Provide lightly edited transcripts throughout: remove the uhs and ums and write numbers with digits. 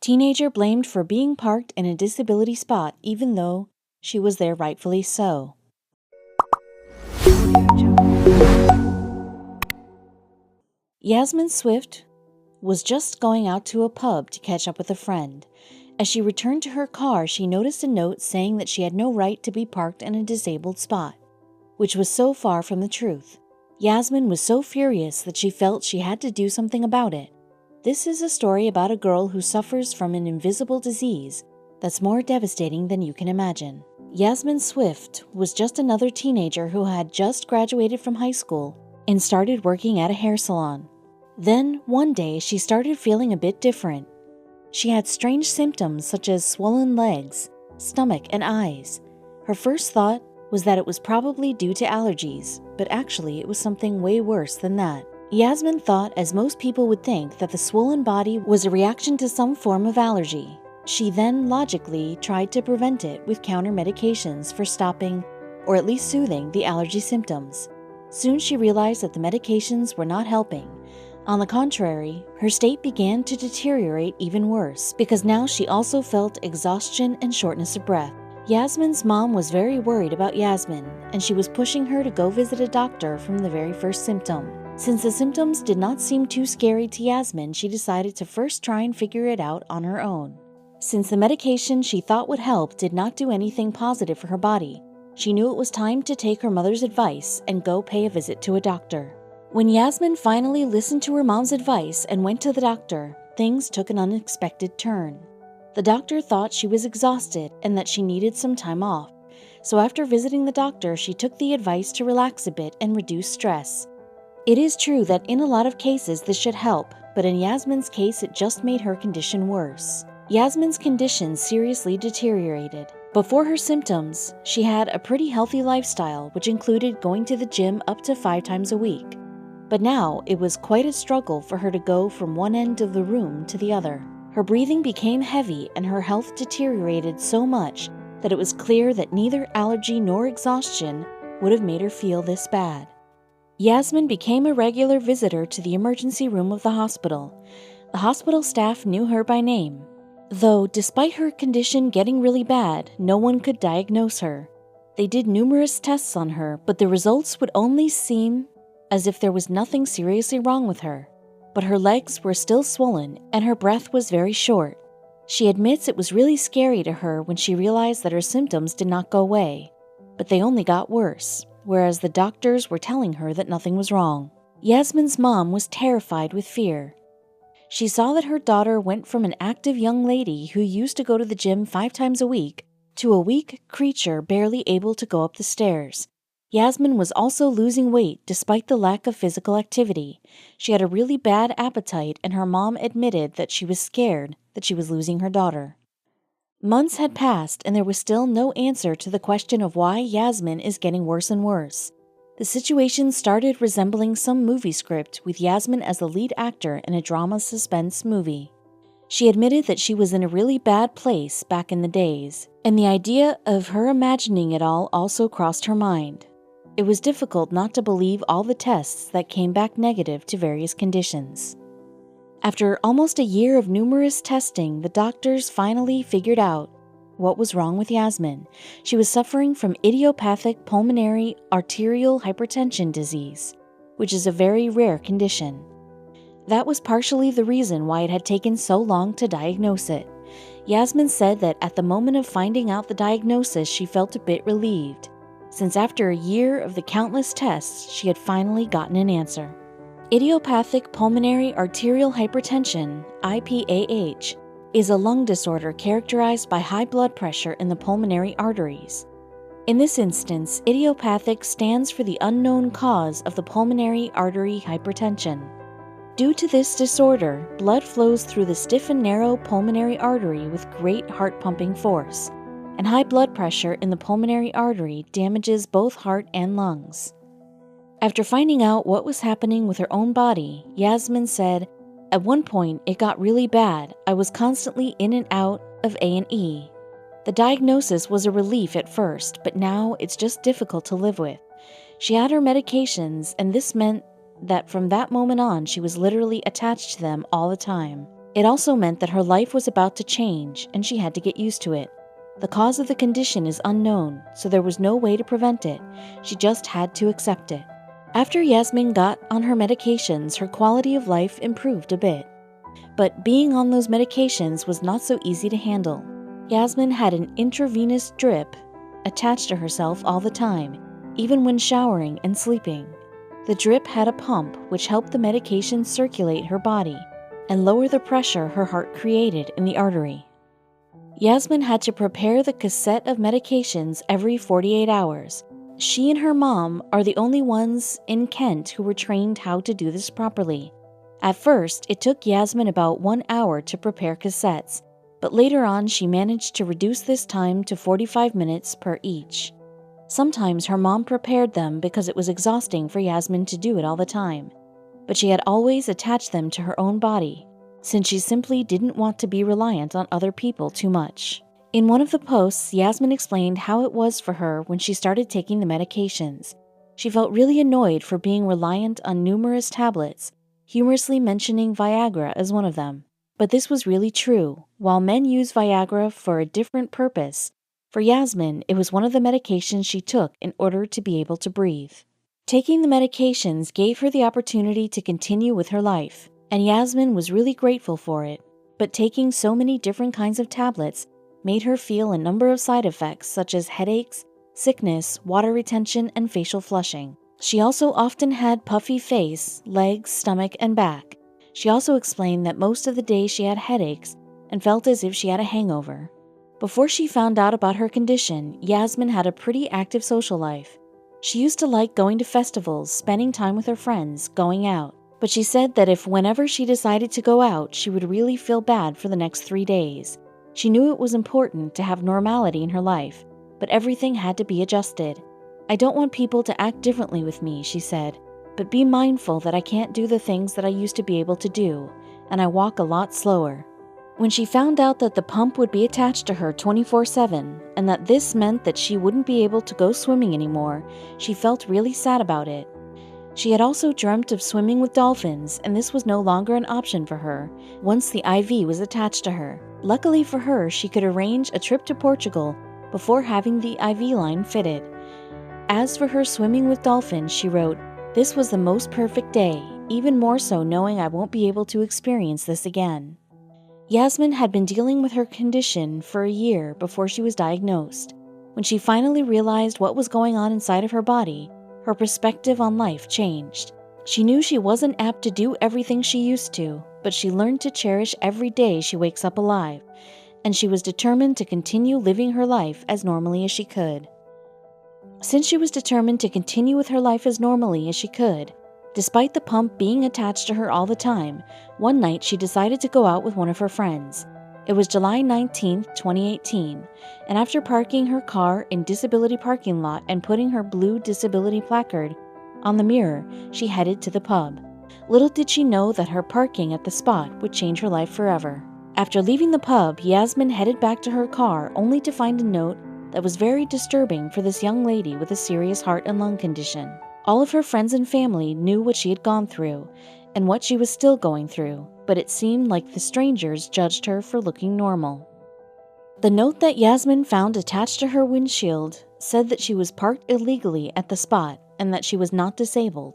Teenager blamed for being parked in a disability spot even though she was there rightfully so. Yasmin Swift was just going out to a pub to catch up with a friend. As she returned to her car, she noticed a note saying that she had no right to be parked in a disabled spot, which was so far from the truth. Yasmin was so furious that she felt she had to do something about it. This is a story about a girl who suffers from an invisible disease that's more devastating than you can imagine. Yasmin Swift was just another teenager who had just graduated from high school and started working at a hair salon. Then, one day, she started feeling a bit different. She had strange symptoms such as swollen legs, stomach, and eyes. Her first thought was that it was probably due to allergies, but actually it was something way worse than that. Yasmin thought, as most people would think, that the swollen body was a reaction to some form of allergy. She then logically tried to prevent it with counter medications for stopping, or at least soothing, the allergy symptoms. Soon she realized that the medications were not helping. On the contrary, her state began to deteriorate even worse, because now she also felt exhaustion and shortness of breath. Yasmin's mom was very worried about Yasmin, and she was pushing her to go visit a doctor from the very first symptom. Since the symptoms did not seem too scary to Yasmin, she decided to first try and figure it out on her own. Since the medication she thought would help did not do anything positive for her body, she knew it was time to take her mother's advice and go pay a visit to a doctor. When Yasmin finally listened to her mom's advice and went to the doctor, things took an unexpected turn. The doctor thought she was exhausted and that she needed some time off. So after visiting the doctor, she took the advice to relax a bit and reduce stress. It is true that in a lot of cases this should help, but in Yasmin's case it just made her condition worse. Yasmin's condition seriously deteriorated. Before her symptoms, she had a pretty healthy lifestyle, which included going to the gym up to 5 times a week. But now it was quite a struggle for her to go from one end of the room to the other. Her breathing became heavy and her health deteriorated so much that it was clear that neither allergy nor exhaustion would have made her feel this bad. Yasmin became a regular visitor to the emergency room of the hospital. The hospital staff knew her by name. Though, despite her condition getting really bad, no one could diagnose her. They did numerous tests on her, but the results would only seem as if there was nothing seriously wrong with her. But her legs were still swollen and her breath was very short. She admits it was really scary to her when she realized that her symptoms did not go away, but they only got worse, whereas the doctors were telling her that nothing was wrong. Yasmin's mom was terrified with fear. She saw that her daughter went from an active young lady who used to go to the gym 5 times a week to a weak creature barely able to go up the stairs. Yasmin was also losing weight despite the lack of physical activity. She had a really bad appetite, and her mom admitted that she was scared that she was losing her daughter. Months had passed, and there was still no answer to the question of why Yasmin is getting worse and worse. The situation started resembling some movie script with Yasmin as the lead actor in a drama suspense movie. She admitted that she was in a really bad place back in the days, and the idea of her imagining it all also crossed her mind. It was difficult not to believe all the tests that came back negative to various conditions. After almost a year of numerous testing, the doctors finally figured out what was wrong with Yasmin. She was suffering from idiopathic pulmonary arterial hypertension disease, which is a very rare condition. That was partially the reason why it had taken so long to diagnose it. Yasmin said that at the moment of finding out the diagnosis, she felt a bit relieved, since after a year of the countless tests, she had finally gotten an answer. Idiopathic pulmonary arterial hypertension, IPAH, is a lung disorder characterized by high blood pressure in the pulmonary arteries. In this instance, idiopathic stands for the unknown cause of the pulmonary artery hypertension. Due to this disorder, blood flows through the stiff and narrow pulmonary artery with great heart-pumping force, and high blood pressure in the pulmonary artery damages both heart and lungs. After finding out what was happening with her own body, Yasmin said, "At one point, it got really bad. I was constantly in and out of A&E. The diagnosis was a relief at first, but now it's just difficult to live with." She had her medications, and this meant that from that moment on, she was literally attached to them all the time. It also meant that her life was about to change and she had to get used to it. The cause of the condition is unknown, so there was no way to prevent it. She just had to accept it. After Yasmin got on her medications, her quality of life improved a bit. But being on those medications was not so easy to handle. Yasmin had an intravenous drip attached to herself all the time, even when showering and sleeping. The drip had a pump which helped the medication circulate her body and lower the pressure her heart created in the artery. Yasmin had to prepare the cassette of medications every 48 hours. She and her mom are the only ones in Kent who were trained how to do this properly. At first, it took Yasmin about 1 hour to prepare cassettes, but later on she managed to reduce this time to 45 minutes per each. Sometimes her mom prepared them because it was exhausting for Yasmin to do it all the time, but she had always attached them to her own body, since she simply didn't want to be reliant on other people too much. In one of the posts, Yasmin explained how it was for her when she started taking the medications. She felt really annoyed for being reliant on numerous tablets, humorously mentioning Viagra as one of them. But this was really true. While men use Viagra for a different purpose, for Yasmin, it was one of the medications she took in order to be able to breathe. Taking the medications gave her the opportunity to continue with her life, and Yasmin was really grateful for it. But taking so many different kinds of tablets made her feel a number of side effects such as headaches, sickness, water retention, and facial flushing. She also often had puffy face, legs, stomach, and back. She also explained that most of the day she had headaches and felt as if she had a hangover. Before she found out about her condition, Yasmin had a pretty active social life. She used to like going to festivals, spending time with her friends, going out. But she said that if whenever she decided to go out, she would really feel bad for the next 3 days. She knew it was important to have normality in her life, but everything had to be adjusted. I don't want people to act differently with me, she said, but be mindful that I can't do the things that I used to be able to do, and I walk a lot slower. When she found out that the pump would be attached to her 24/7, and that this meant that she wouldn't be able to go swimming anymore, she felt really sad about it. She had also dreamt of swimming with dolphins, and this was no longer an option for her once the IV was attached to her. Luckily for her, she could arrange a trip to Portugal before having the IV line fitted. As for her swimming with dolphins, she wrote, "This was the most perfect day, even more so knowing I won't be able to experience this again." Yasmin had been dealing with her condition for a year before she was diagnosed. When she finally realized what was going on inside of her body, her perspective on life changed. She knew she wasn't apt to do everything she used to, but she learned to cherish every day she wakes up alive, and she was determined to continue living her life as normally as she could. Since she was determined to continue with her life as normally as she could, despite the pump being attached to her all the time, one night she decided to go out with one of her friends. It was July 19, 2018, and after parking her car in disability parking lot and putting her blue disability placard on the mirror, she headed to the pub. Little did she know that her parking at the spot would change her life forever. After leaving the pub, Yasmin headed back to her car only to find a note that was very disturbing for this young lady with a serious heart and lung condition. All of her friends and family knew what she had gone through and what she was still going through, but it seemed like the strangers judged her for looking normal. The note that Yasmin found attached to her windshield said that she was parked illegally at the spot and that she was not disabled.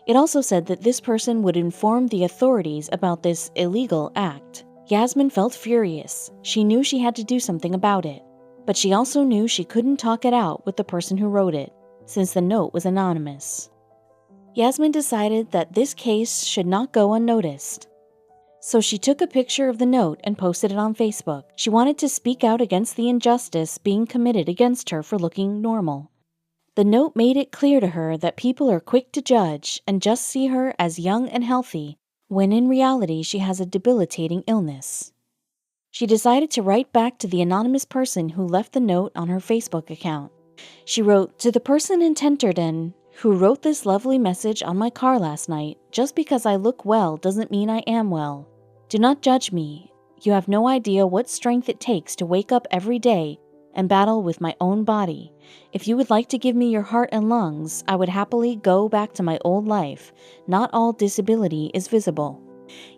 It also said that this person would inform the authorities about this illegal act. Yasmin felt furious. She knew she had to do something about it, but she also knew she couldn't talk it out with the person who wrote it, since the note was anonymous. Yasmin decided that this case should not go unnoticed. So she took a picture of the note and posted it on Facebook. She wanted to speak out against the injustice being committed against her for looking normal. The note made it clear to her that people are quick to judge and just see her as young and healthy, when in reality she has a debilitating illness. She decided to write back to the anonymous person who left the note on her Facebook account. She wrote, "To the person in Tenterden who wrote this lovely message on my car last night, just because I look well doesn't mean I am well. Do not judge me. You have no idea what strength it takes to wake up every day and battle with my own body. If you would like to give me your heart and lungs, I would happily go back to my old life. Not all disability is visible."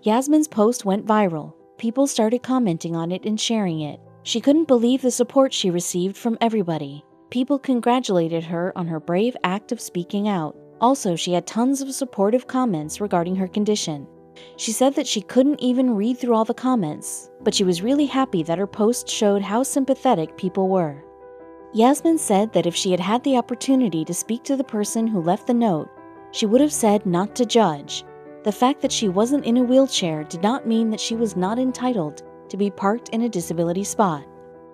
Yasmin's post went viral. people started commenting on it and sharing it. She couldn't believe the support she received from everybody. People congratulated her on her brave act of speaking out. Also, she had tons of supportive comments regarding her condition. She said that she couldn't even read through all the comments, but she was really happy that her post showed how sympathetic people were. Yasmin said that if she had had the opportunity to speak to the person who left the note, she would have said not to judge. The fact that she wasn't in a wheelchair did not mean that she was not entitled to be parked in a disability spot.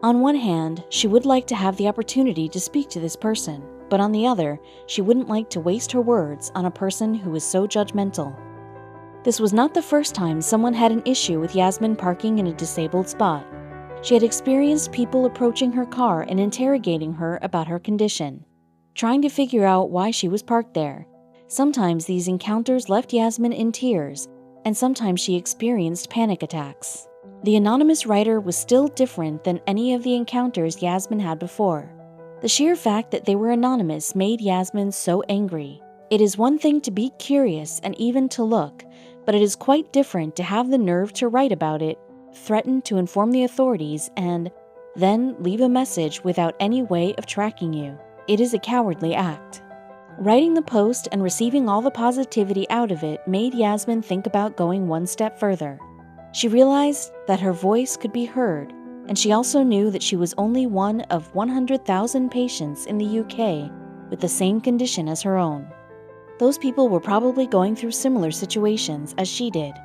On one hand, she would like to have the opportunity to speak to this person, but on the other, she wouldn't like to waste her words on a person who was so judgmental. This was not the first time someone had an issue with Yasmin parking in a disabled spot. She had experienced people approaching her car and interrogating her about her condition, trying to figure out why she was parked there. Sometimes these encounters left Yasmin in tears, and sometimes she experienced panic attacks. The anonymous writer was still different than any of the encounters Yasmin had before. The sheer fact that they were anonymous made Yasmin so angry. It is one thing to be curious and even to look, but it is quite different to have the nerve to write about it, threaten to inform the authorities, and then leave a message without any way of tracking you. It is a cowardly act. Writing the post and receiving all the positivity out of it made Yasmin think about going one step further. She realized that her voice could be heard, and she also knew that she was only one of 100,000 patients in the UK with the same condition as her own. Those people were probably going through similar situations as she did,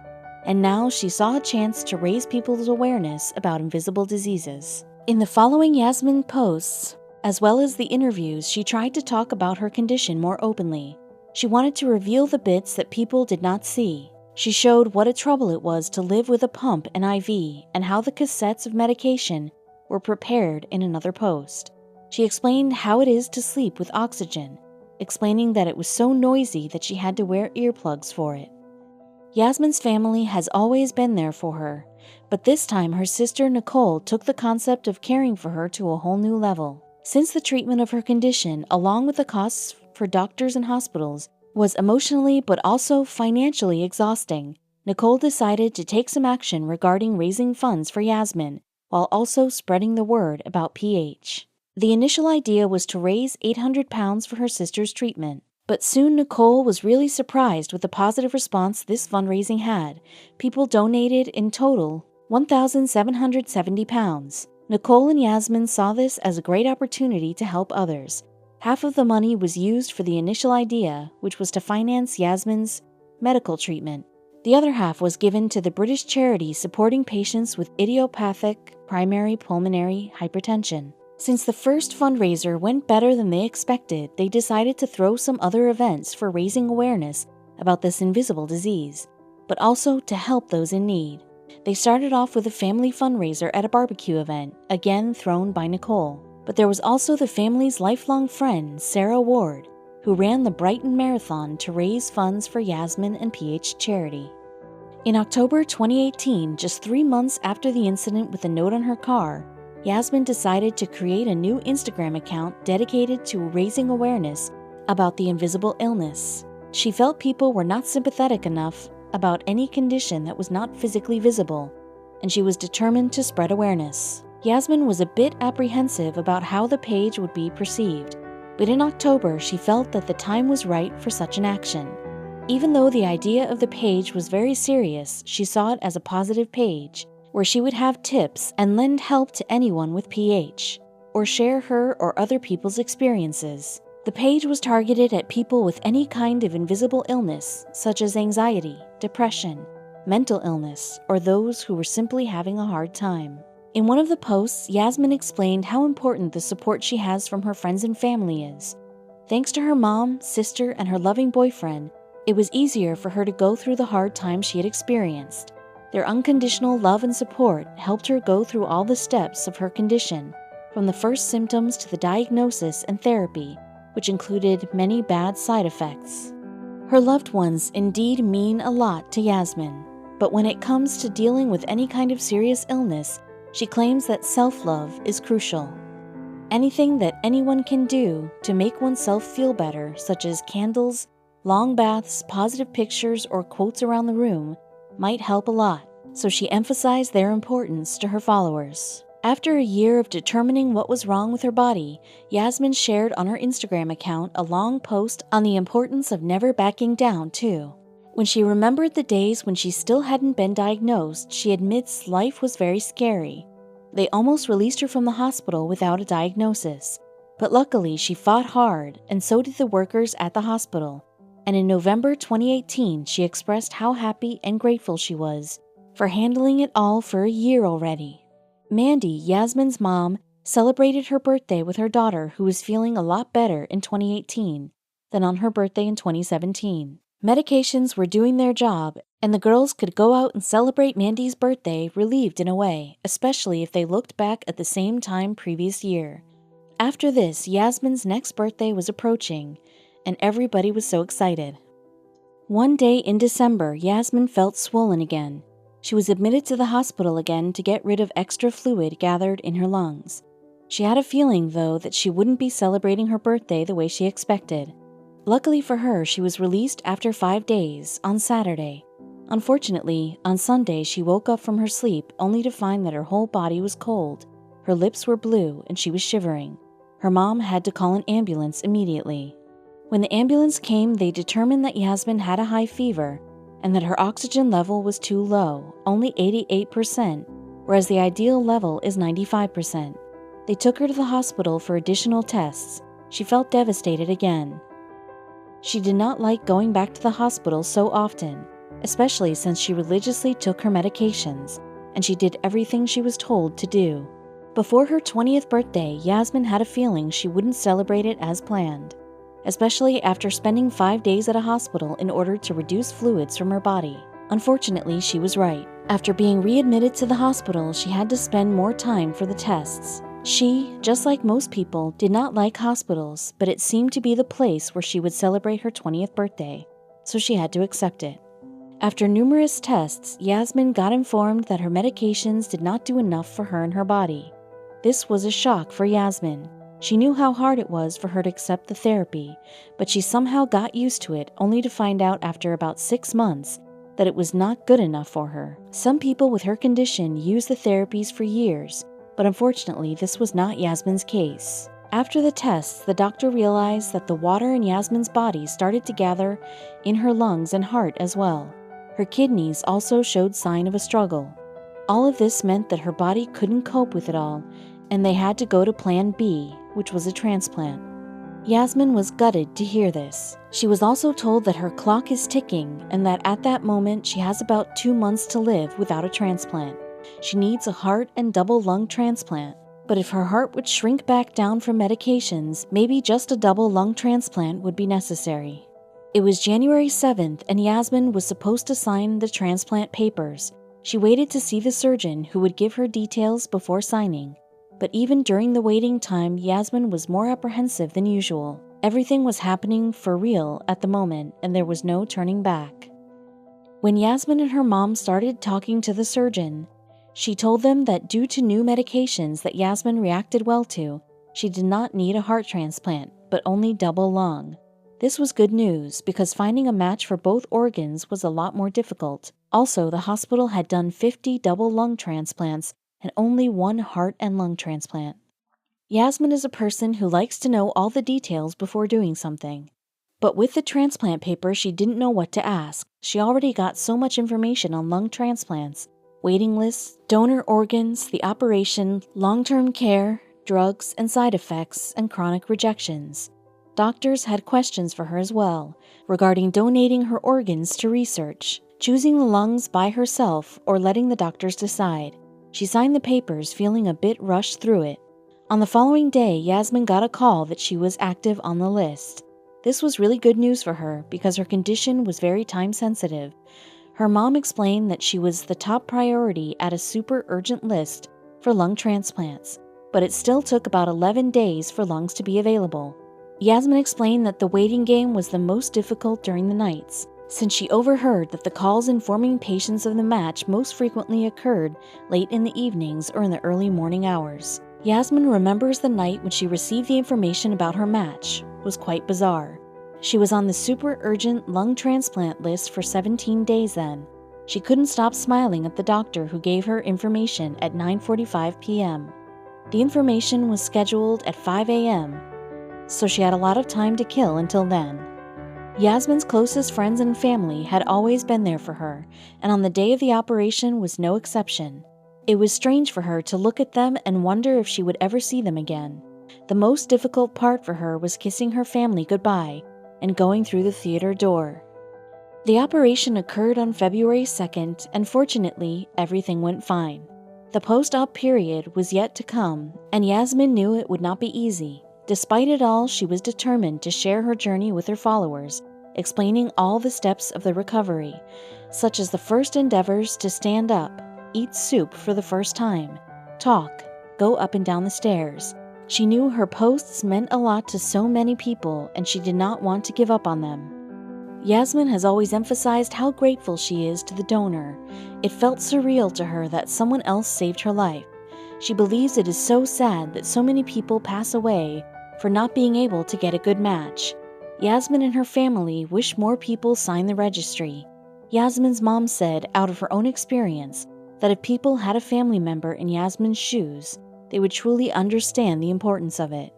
and now she saw a chance to raise people's awareness about invisible diseases. In the following Yasmin posts, as well as the interviews, she tried to talk about her condition more openly. She wanted to reveal the bits that people did not see. She showed what a trouble it was to live with a pump and IV, and how the cassettes of medication were prepared in another post. She explained how it is to sleep with oxygen, explaining that it was so noisy that she had to wear earplugs for it. Yasmin's family has always been there for her, but this time her sister Nicole took the concept of caring for her to a whole new level. Since the treatment of her condition, along with the costs for doctors and hospitals, was emotionally but also financially exhausting, Nicole decided to take some action regarding raising funds for Yasmin, while also spreading the word about PH. The initial idea was to raise £800 for her sister's treatment, but soon Nicole was really surprised with the positive response this fundraising had. People donated in total £1,770. Nicole and Yasmin saw this as a great opportunity to help others. Half of the money was used for the initial idea, which was to finance Yasmin's medical treatment. The other half was given to the British charity supporting patients with idiopathic primary pulmonary hypertension. Since the first fundraiser went better than they expected, they decided to throw some other events for raising awareness about this invisible disease, but also to help those in need. They started off with a family fundraiser at a barbecue event, again thrown by Nicole. But there was also the family's lifelong friend, Sarah Ward, who ran the Brighton Marathon to raise funds for Yasmin and PH charity. In October 2018, just 3 months after the incident with the note on her car, Yasmin decided to create a new Instagram account dedicated to raising awareness about the invisible illness. She felt people were not sympathetic enough about any condition that was not physically visible, and she was determined to spread awareness. Yasmin was a bit apprehensive about how the page would be perceived, but in October she felt that the time was right for such an action. Even though the idea of the page was very serious, she saw it as a positive page, where she would have tips and lend help to anyone with PH, or share her or other people's experiences. The page was targeted at people with any kind of invisible illness, such as anxiety, depression, mental illness, or those who were simply having a hard time. In one of the posts, Yasmin explained how important the support she has from her friends and family is. Thanks to her mom, sister, and her loving boyfriend, it was easier for her to go through the hard times she had experienced. Their unconditional love and support helped her go through all the steps of her condition, from the first symptoms to the diagnosis and therapy, which included many bad side effects. Her loved ones indeed mean a lot to Yasmin, but when it comes to dealing with any kind of serious illness, she claims that self-love is crucial. Anything that anyone can do to make oneself feel better, such as candles, long baths, positive pictures, or quotes around the room, might help a lot. so she emphasized their importance to her followers. After a year of determining what was wrong with her body, Yasmin shared on her Instagram account a long post on the importance of never backing down, too. When she remembered the days when she still hadn't been diagnosed, she admits life was very scary. They almost released her from the hospital without a diagnosis. But luckily, she fought hard, and so did the workers at the hospital. And in November 2018, she expressed how happy and grateful she was for handling it all for a year already. Mandy, Yasmin's mom, celebrated her birthday with her daughter, who was feeling a lot better in 2018 than on her birthday in 2017. Medications were doing their job, and the girls could go out and celebrate Mandy's birthday relieved in a way, especially if they looked back at the same time previous year. After this, Yasmin's next birthday was approaching, and everybody was so excited. One day in December, Yasmin felt swollen again. She was admitted to the hospital again to get rid of extra fluid gathered in her lungs. She had a feeling, though, that she wouldn't be celebrating her birthday the way she expected. Luckily for her, she was released after 5 days, on Saturday. Unfortunately, on Sunday she woke up from her sleep only to find that her whole body was cold, her lips were blue, and she was shivering. Her mom had to call an ambulance immediately. When the ambulance came, they determined that Yasmin had a high fever and that her oxygen level was too low, only 88%, whereas the ideal level is 95%. They took her to the hospital for additional tests. She felt devastated again. She did not like going back to the hospital so often, especially since she religiously took her medications, and she did everything she was told to do. Before her 20th birthday, Yasmin had a feeling she wouldn't celebrate it as planned, especially after spending 5 days at a hospital in order to reduce fluids from her body. Unfortunately, she was right. After being readmitted to the hospital, she had to spend more time for the tests. She, just like most people, did not like hospitals, but it seemed to be the place where she would celebrate her 20th birthday, so she had to accept it. After numerous tests, Yasmin got informed that her medications did not do enough for her and her body. This was a shock for Yasmin. She knew how hard it was for her to accept the therapy, but she somehow got used to it, only to find out after about 6 months that it was not good enough for her. Some people with her condition use the therapies for years, but unfortunately this was not Yasmin's case. After the tests, the doctor realized that the water in Yasmin's body started to gather in her lungs and heart as well. Her kidneys also showed sign of a struggle. All of this meant that her body couldn't cope with it all, and they had to go to Plan B, which was a transplant. Yasmin was gutted to hear this. She was also told that her clock is ticking and that at that moment she has about 2 months to live without a transplant. She needs a heart and double lung transplant. But if her heart would shrink back down from medications, maybe just a double lung transplant would be necessary. It was January 7th, and Yasmin was supposed to sign the transplant papers. She waited to see the surgeon, who would give her details before signing. But even during the waiting time, Yasmin was more apprehensive than usual. Everything was happening for real at the moment, and there was no turning back. When Yasmin and her mom started talking to the surgeon, she told them that due to new medications that Yasmin reacted well to, she did not need a heart transplant, but only double lung. This was good news because finding a match for both organs was a lot more difficult. Also, the hospital had done 50 double lung transplants and only 1 heart and lung transplant. Yasmin is a person who likes to know all the details before doing something. But with the transplant paper, she didn't know what to ask. She already got so much information on lung transplants, waiting lists, donor organs, the operation, long-term care, drugs and side effects, and chronic rejections. Doctors had questions for her as well, regarding donating her organs to research, choosing the lungs by herself, or letting the doctors decide. She signed the papers, feeling a bit rushed through it. On the following day, Yasmin got a call that she was active on the list. This was really good news for her because her condition was very time-sensitive. Her mom explained that she was the top priority at a super urgent list for lung transplants, but it still took about 11 days for lungs to be available. Yasmin explained that the waiting game was the most difficult during the nights, since she overheard that the calls informing patients of the match most frequently occurred late in the evenings or in the early morning hours. Yasmin remembers the night when she received the information about her match was quite bizarre. She was on the super urgent lung transplant list for 17 days then. She couldn't stop smiling at the doctor who gave her information at 9:45 p.m. The information was scheduled at 5 a.m., so she had a lot of time to kill until then. Yasmin's closest friends and family had always been there for her, and on the day of the operation was no exception. It was strange for her to look at them and wonder if she would ever see them again. The most difficult part for her was kissing her family goodbye and going through the theater door. The operation occurred on February 2nd, and fortunately, everything went fine. The post-op period was yet to come, and Yasmin knew it would not be easy. Despite it all, she was determined to share her journey with her followers, explaining all the steps of the recovery, such as the first endeavors to stand up, eat soup for the first time, talk, go up and down the stairs. She knew her posts meant a lot to so many people, and she did not want to give up on them. Yasmin has always emphasized how grateful she is to the donor. It felt surreal to her that someone else saved her life. She believes it is so sad that so many people pass away for not being able to get a good match. Yasmin and her family wish more people sign the registry. Yasmin's mom said, out of her own experience, that if people had a family member in Yasmin's shoes, they would truly understand the importance of it.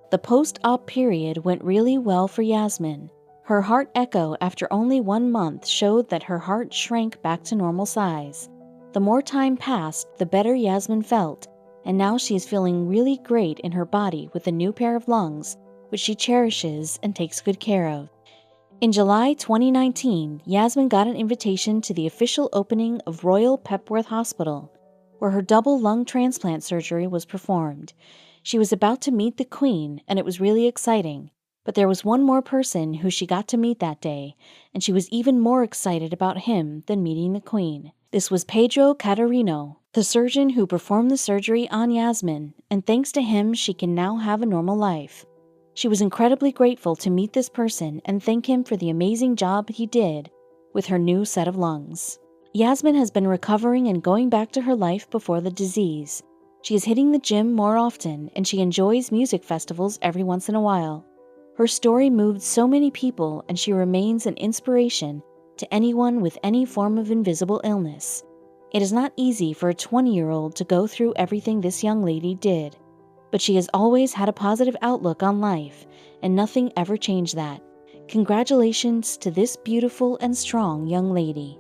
The post-op period went really well for Yasmin. Her heart echo after only 1 month showed that her heart shrank back to normal size. The more time passed, the better Yasmin felt, and now she is feeling really great in her body with a new pair of lungs, which she cherishes and takes good care of. In July 2019, Yasmin got an invitation to the official opening of Royal Pepworth Hospital, where her double lung transplant surgery was performed. She was about to meet the Queen, and it was really exciting. But there was one more person who she got to meet that day, and she was even more excited about him than meeting the Queen. This was Pedro Catarino, the surgeon who performed the surgery on Yasmin, and thanks to him, she can now have a normal life. She was incredibly grateful to meet this person and thank him for the amazing job he did with her new set of lungs. Yasmin has been recovering and going back to her life before the disease. She is hitting the gym more often, and she enjoys music festivals every once in a while. Her story moved so many people, and she remains an inspiration to anyone with any form of invisible illness. It is not easy for a 20-year-old to go through everything this young lady did, but she has always had a positive outlook on life, and nothing ever changed that. Congratulations to this beautiful and strong young lady.